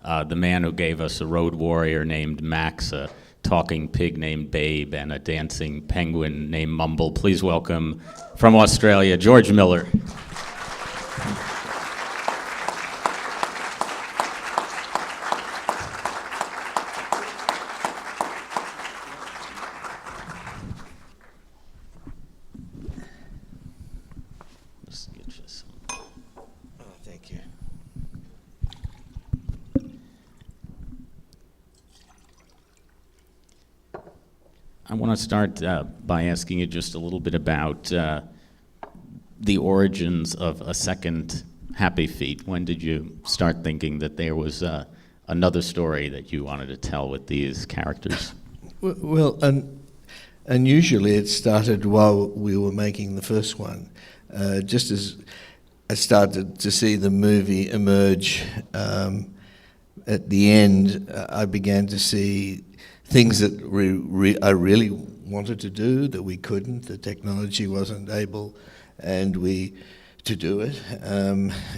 the man who gave us a road warrior named Max, a talking pig named Babe, and a dancing penguin named Mumble. Please welcome, from Australia, George Miller. I want to start by asking you just a little bit about the origins of a second Happy Feet. When did you start thinking that there was another story that you wanted to tell with these characters? Well, unusually it started while we were making the first one. Just as I started to see the movie emerge, at the end I began to see things that I really wanted to do that we couldn't. The technology wasn't able, to do it.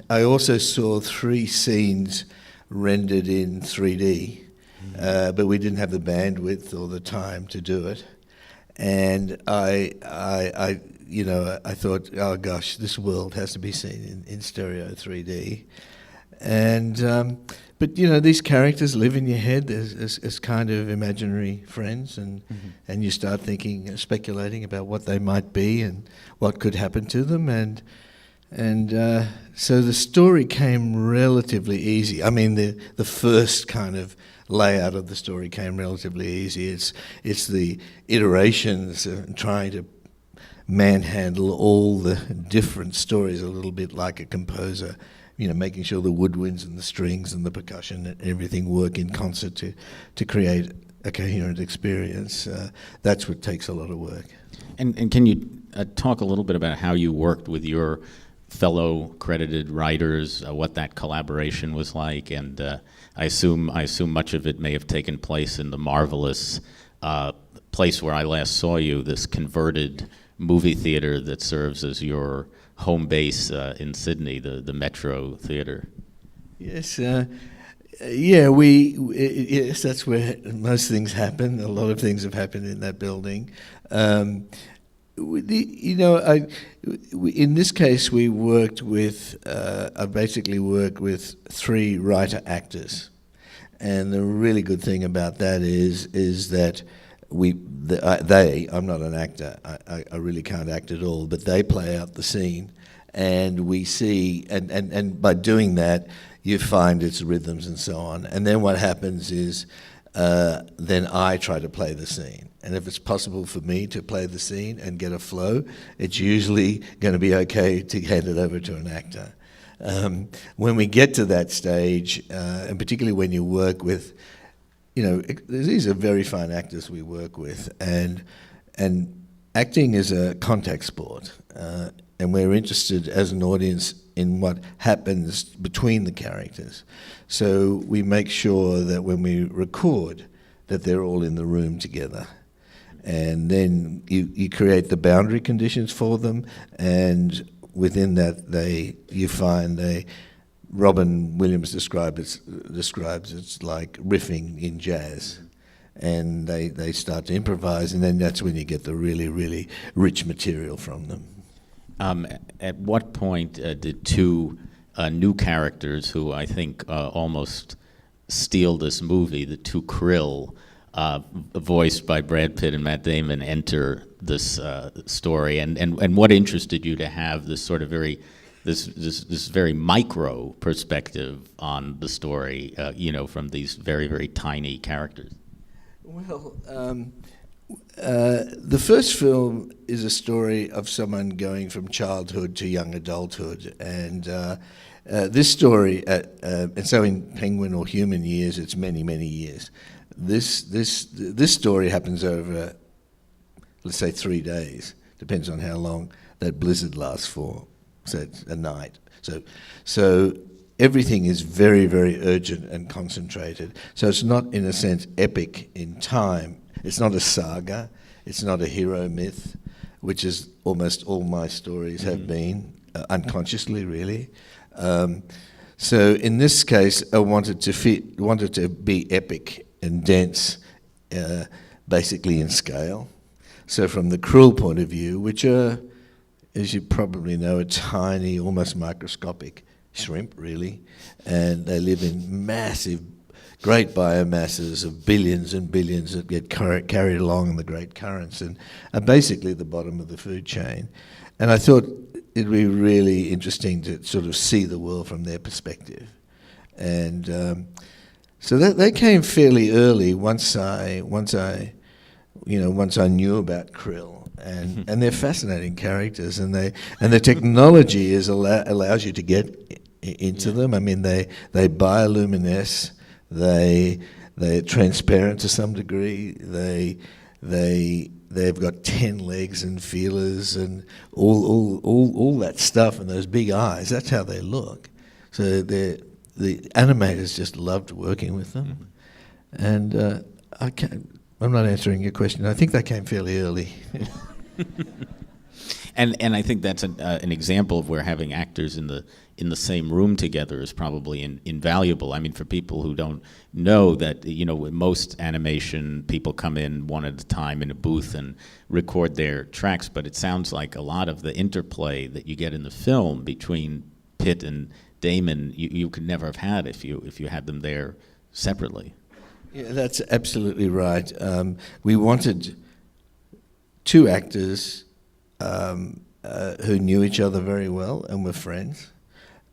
I also saw 3 scenes rendered in 3D, but we didn't have the bandwidth or the time to do it. And I thought, oh gosh, this world has to be seen in stereo 3D. And but these characters live in your head as kind of imaginary friends, and you start thinking, speculating about what they might be and what could happen to them, and so the story came relatively easy. I mean, the first kind of layout of the story came relatively easy. It's the iterations and trying to manhandle all the different stories a little bit like a composer. Making sure the woodwinds and the strings and the percussion and everything work in concert to create a coherent experience. That's what takes a lot of work. And can you talk a little bit about how you worked with your fellow credited writers, what that collaboration was like? And I assume much of it may have taken place in the marvelous place where I last saw you, this converted movie theater that serves as your home base in Sydney, the Metro Theater. Yes, yes, that's where most things happen. A lot of things have happened in that building. In this case, we worked with. I basically worked with 3 writer-actors, and the really good thing about that is that I'm not an actor. I really can't act at all, but they play out the scene, and we see, and by doing that, you find its rhythms and so on. And then what happens is, then I try to play the scene. And if it's possible for me to play the scene and get a flow, it's usually going to be okay to hand it over to an actor. When we get to that stage, and particularly when you work with, these are very fine actors we work with, and acting is a contact sport, and we're interested as an audience in what happens between the characters. So we make sure that when we record, that they're all in the room together, and then you create the boundary conditions for them, and within that you find Robin Williams describes it's like riffing in jazz, and they start to improvise, and then that's when you get the really, really rich material from them. At what point did 2 new characters, who I think almost steal this movie, the 2 krill, voiced by Brad Pitt and Matt Damon, enter this story, and what interested you to have this sort of this very micro perspective on the story, from these very, very tiny characters? Well, the first film is a story of someone going from childhood to young adulthood, and this story, and so in penguin or human years, it's many, many years. This story happens over, let's say, 3 days. Depends on how long that blizzard lasts for. So it's a night. So everything is very, very urgent and concentrated. So it's not, in a sense, epic in time. It's not a saga. It's not a hero myth, which is almost all my stories have been, unconsciously, really. So in this case, I wanted to be epic and dense, basically in scale. So from the krill point of view, which are, as you probably know, a tiny, almost microscopic shrimp, really, and they live in massive, great biomasses of billions and billions that get carried along in the great currents and are basically the bottom of the food chain. And I thought it'd be really interesting to sort of see the world from their perspective. And so they came fairly early once I knew about krill. And they're fascinating characters, and the technology allows you to get into them. I mean, they bioluminesce, they're transparent to some degree. They've got 10 legs and feelers and all that stuff, and those big eyes. That's how they look. So the animators just loved working with them, and I'm not answering your question. I think they came fairly early. And I think that's an example of where having actors in the same room together is probably invaluable. I mean, for people who don't know that, most animation people come in one at a time in a booth and record their tracks, but it sounds like a lot of the interplay that you get in the film between Pitt and Damon, you could never have had if you had them there separately. Yeah, that's absolutely right. We wanted two actors who knew each other very well and were friends.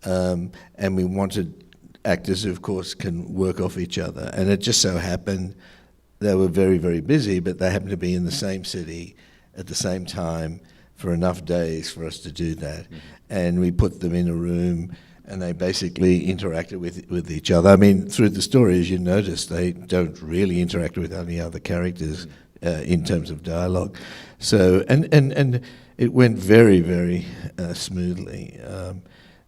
And we wanted actors who, of course, can work off each other. And it just so happened they were very, very busy, but they happened to be in the same city at the same time for enough days for us to do that. Mm-hmm. And we put them in a room, and they basically interacted with each other. I mean, through the story, as you notice, they don't really interact with any other characters in terms of dialogue. So, and it went very, very smoothly.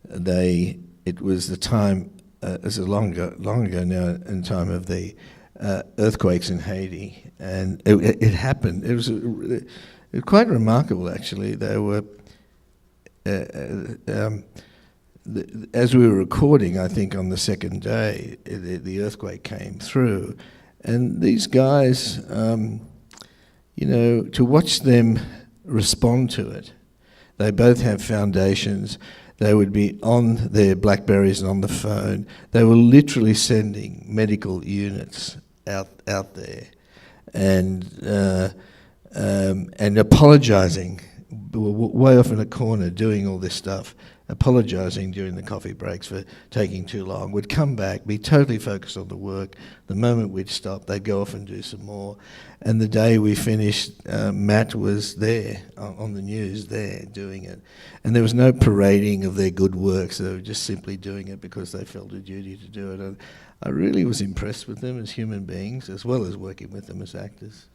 It was the time, it was long ago now, in time of the earthquakes in Haiti, and it happened. It was quite remarkable, actually. They were, as we were recording, I think on the second day, the earthquake came through, and these guys, to watch them respond to it. They both have foundations. They would be on their BlackBerries and on the phone. They were literally sending medical units out there, and apologising, way off in a corner, doing all this stuff, apologising during the coffee breaks for taking too long. Would come back, be totally focused on the work. The moment we'd stop, they'd go off and do some more. And the day we finished, Matt was there on the news, there doing it. And there was no parading of their good works. They were just simply doing it because they felt a duty to do it. And I really was impressed with them as human beings, as well as working with them as actors.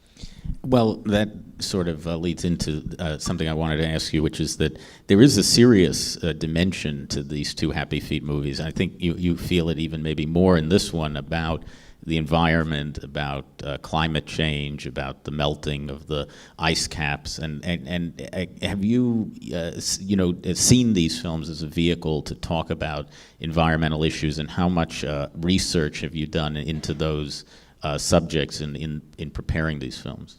Well, that sort of leads into something I wanted to ask you, which is that there is a serious dimension to these two Happy Feet movies. I think you feel it even maybe more in this one about the environment, about climate change, about the melting of the ice caps, and have you seen these films as a vehicle to talk about environmental issues, and how much research have you done into those subjects in preparing these films?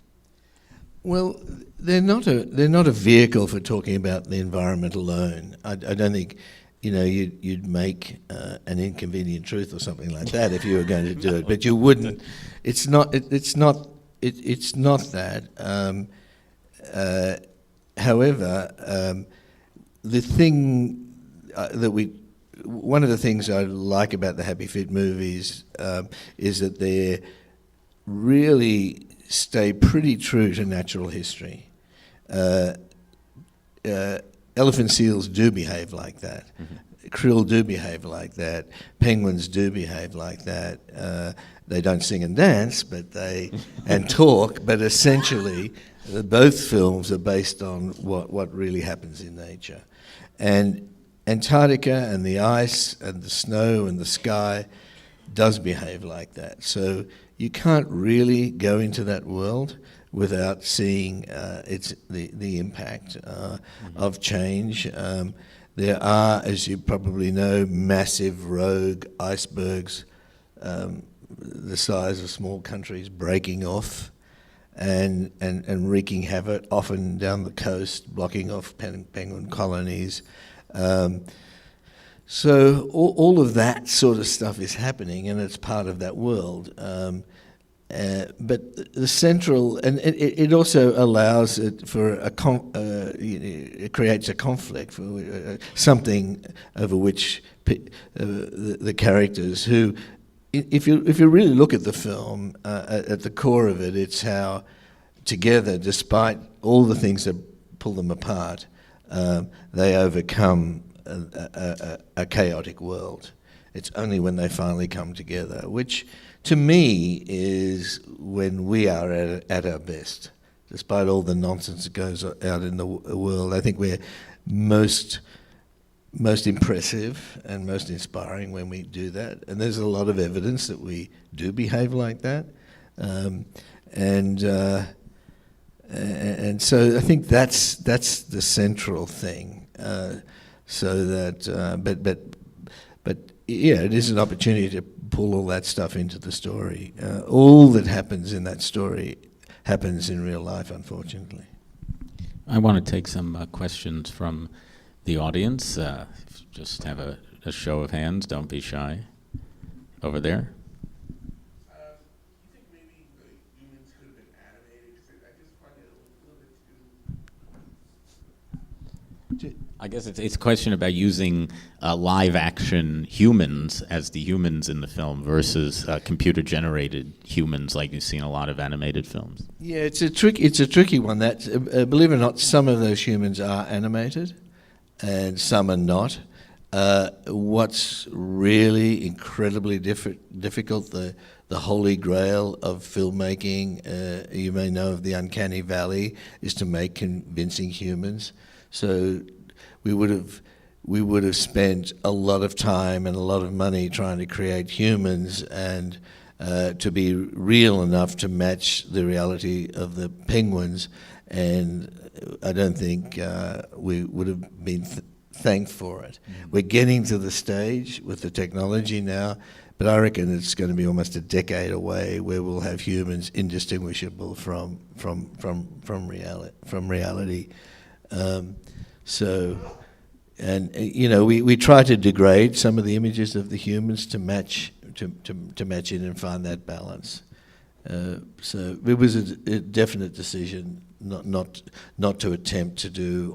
Well, they're not a vehicle for talking about the environment alone. I don't think you'd make an Inconvenient Truth or something like that if you were going to do it, but you wouldn't. It's not that. However, the thing one of the things I like about the Happy Feet movies is that they really stay pretty true to natural history. Elephant seals do behave like that. Mm-hmm. Krill do behave like that. Penguins do behave like that. They don't sing and dance, but and talk. But essentially, both films are based on what really happens in nature. And Antarctica and the ice and the snow and the sky does behave like that. So you can't really go into that world without seeing the impact of change. There are, as you probably know, massive rogue icebergs the size of small countries breaking off and wreaking havoc, often down the coast, blocking off penguin colonies. So all of that sort of stuff is happening, and it's part of that world. But the central, and it also allows it for it creates a conflict for something over which the characters who, if you really look at the film, at the core of it, it's how together, despite all the things that pull them apart, they overcome a chaotic world. It's only when they finally come together, which to me is when we are at our best. Despite all the nonsense that goes out in the world, I think we're most impressive and most inspiring when we do that. And there's a lot of evidence that we do behave like that. And so I think that's the central thing. So that, but yeah, it is an opportunity to pull all that stuff into the story. All that happens in that story happens in real life, unfortunately. I want to take some questions from the audience. Just have a show of hands. Don't be shy. Over there. You think maybe the humans could have been animated? Because I just find it a little bit too. I guess it's a question about using live-action humans as the humans in the film versus computer-generated humans, like you see in a lot of animated films. Yeah, it's a tricky one. That believe it or not, some of those humans are animated, and some are not. What's really incredibly difficult, the holy grail of filmmaking, you may know of the uncanny valley, is to make convincing humans. So we would have spent a lot of time and a lot of money trying to create humans and to be real enough to match the reality of the penguins, and I don't think we would have been thanked for it. We're getting to the stage with the technology now, but I reckon it's going to be almost a decade away where we'll have humans indistinguishable from reality. So, and you know, we try to degrade some of the images of the humans to match it and find that balance. So it was a definite decision not to attempt to do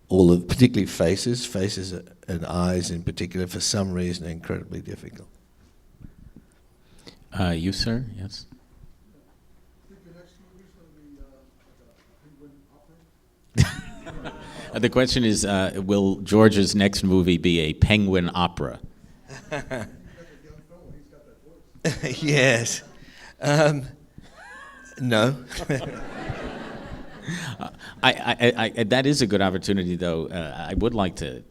all of, particularly faces and eyes in particular, for some reason, are incredibly difficult. You, sir? Yes. The question is, will George's next movie be a penguin opera? Yes. No. That is a good opportunity, though. I would like to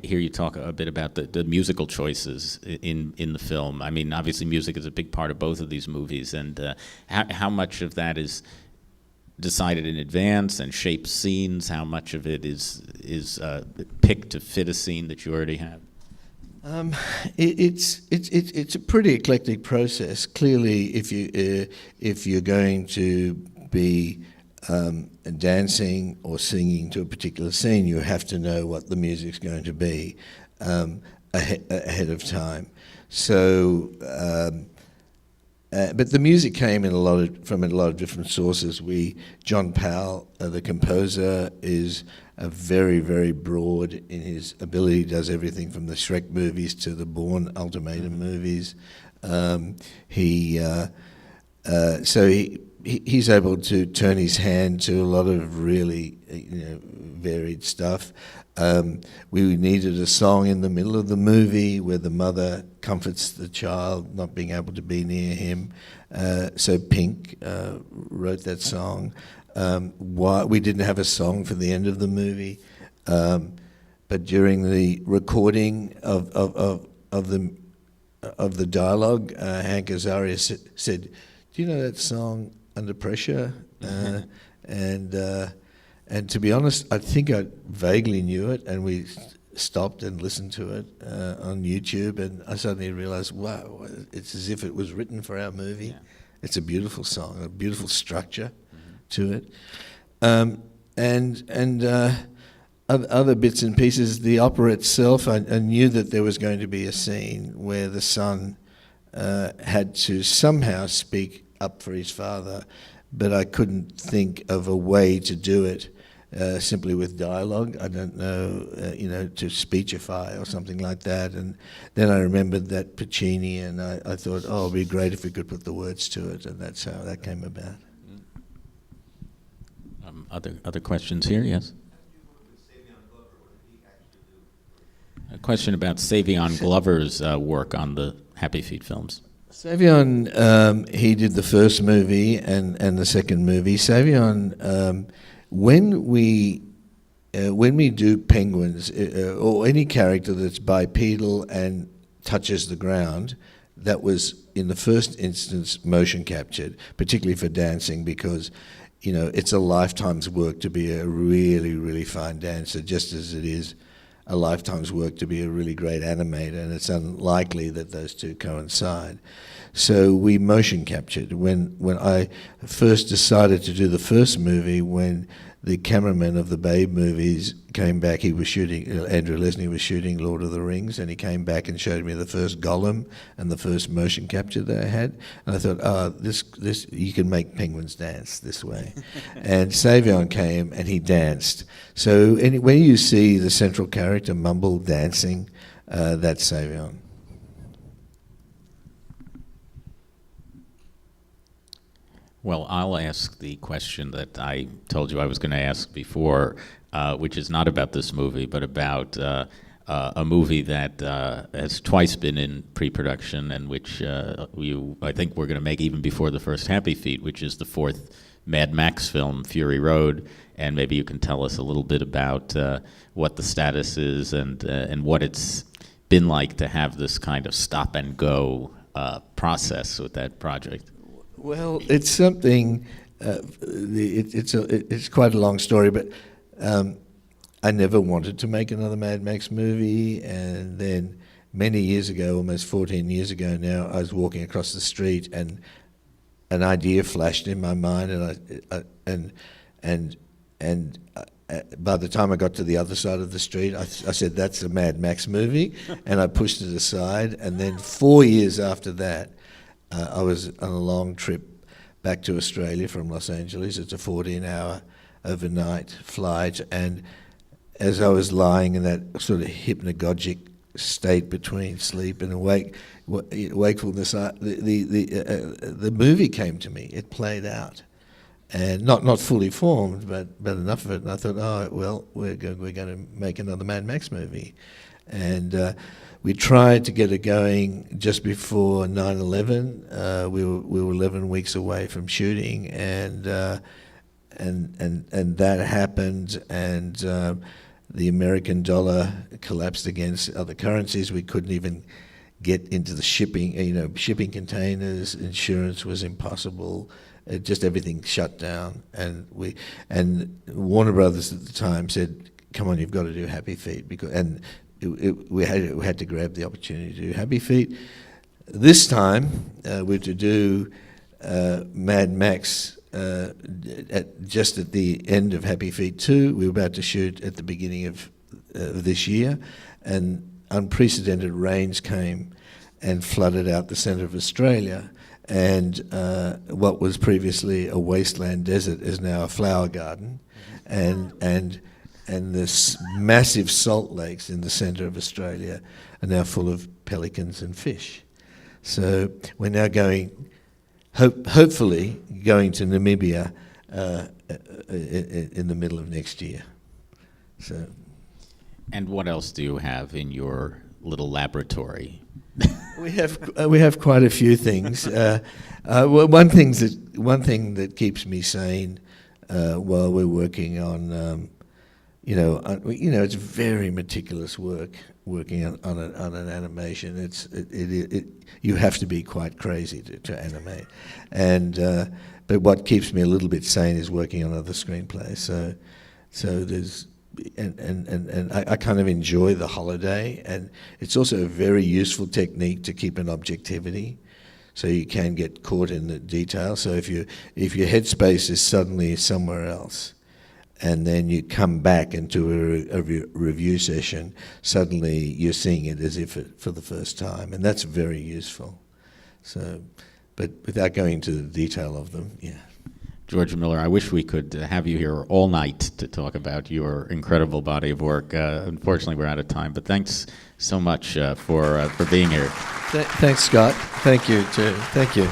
hear you talk a bit about the musical choices in the film. I mean, obviously, music is a big part of both of these movies, and how much of that is decided in advance and shapes scenes? How much of it is picked to fit a scene that you already have? It's a pretty eclectic process. Clearly, if you're going to be dancing or singing to a particular scene, you have to know what the music's going to be ahead of time. So, but the music came from a lot of different sources. John Powell, the composer, is very, very broad in his ability. He does everything from the Shrek movies to the Bourne Ultimatum movies. He's able to turn his hand to a lot of really varied stuff. We needed a song in the middle of the movie where the mother comforts the child not being able to be near him. So Pink wrote that song. We didn't have a song for the end of the movie, but during the recording of the dialogue, Hank Azaria said, "Do you know that song, Under Pressure?" And to be honest, I think I vaguely knew it, and we stopped and listened to it on YouTube, and I suddenly realized, wow, it's as if it was written for our movie. Yeah. It's a beautiful song, a beautiful structure to it. Other bits and pieces, the opera itself, I knew that there was going to be a scene where the son had to somehow speak up for his father, but I couldn't think of a way to do it simply with dialogue. I don't know, to speechify or something like that. And then I remembered that Puccini, and I thought, oh, it'd be great if we could put the words to it, and that's how that came about. Other questions here? Yes. A question about Savion Glover's work on the Happy Feet films. Savion, he did the first movie and the second movie. Savion, when we do penguins or any character that's bipedal and touches the ground, that was in the first instance motion captured, particularly for dancing, because it's a lifetime's work to be a really, really fine dancer, just as it is a lifetime's work to be a really great animator, and it's unlikely that those two coincide. So we motion captured. When I first decided to do the first movie, when the cameraman of the Babe movies came back, he was shooting, Andrew Lesnie was shooting Lord of the Rings, and he came back and showed me the first Gollum and the first motion capture that I had. And I thought, this you can make penguins dance this way. And Savion came and he danced. So when you see the central character mumble dancing, that's Savion. Well, I'll ask the question that I told you I was going to ask before, which is not about this movie, but about a movie that has twice been in pre-production, and which I think we're going to make even before the first Happy Feet, which is the fourth Mad Max film, Fury Road. And maybe you can tell us a little bit about what the status is and what it's been like to have this kind of stop-and-go process with that project. Well, it's something. It's quite a long story, but I never wanted to make another Mad Max movie, and then many years ago, almost 14 years ago now, I was walking across the street, and an idea flashed in my mind, and by the time I got to the other side of the street, I said, "That's a Mad Max movie," and I pushed it aside. And then 4 years after that, I was on a long trip back to Australia from Los Angeles. It's a 14-hour overnight flight, and as I was lying in that sort of hypnagogic state between sleep and wakefulness, the movie came to me. It played out, and not fully formed, but enough of it. And I thought, oh well, we're going to make another Mad Max movie, and we tried to get it going just before 9/11. We were 11 weeks away from shooting, and that happened, and the American dollar collapsed against other currencies. We couldn't even get into the shipping. Shipping containers, insurance was impossible. Just everything shut down, and Warner Brothers at the time said, "Come on, you've got to do Happy Feet," we had to grab the opportunity to do Happy Feet. This time, we're to do Mad Max just at the end of Happy Feet 2. We were about to shoot at the beginning of this year, and unprecedented rains came and flooded out the centre of Australia. And what was previously a wasteland desert is now a flower garden, and the massive salt lakes in the centre of Australia are now full of pelicans and fish. So we're now hopefully going to Namibia in the middle of next year. So. And what else do you have in your little laboratory? We have quite a few things. Well, one thing that keeps me sane while we're working on. It's very meticulous work working on an animation. You have to be quite crazy to animate, but what keeps me a little bit sane is working on other screenplays. So there's and I kind of enjoy the holiday, and it's also a very useful technique to keep an objectivity, so you can get caught in the detail. So if your headspace is suddenly somewhere else, and then you come back into a review session, suddenly you're seeing it as if for the first time, and that's very useful. So, but without going into the detail of them, yeah. George Miller, I wish we could have you here all night to talk about your incredible body of work. Unfortunately, we're out of time, but thanks so much for being here. Thanks, Scott. Thank you, too. Thank you.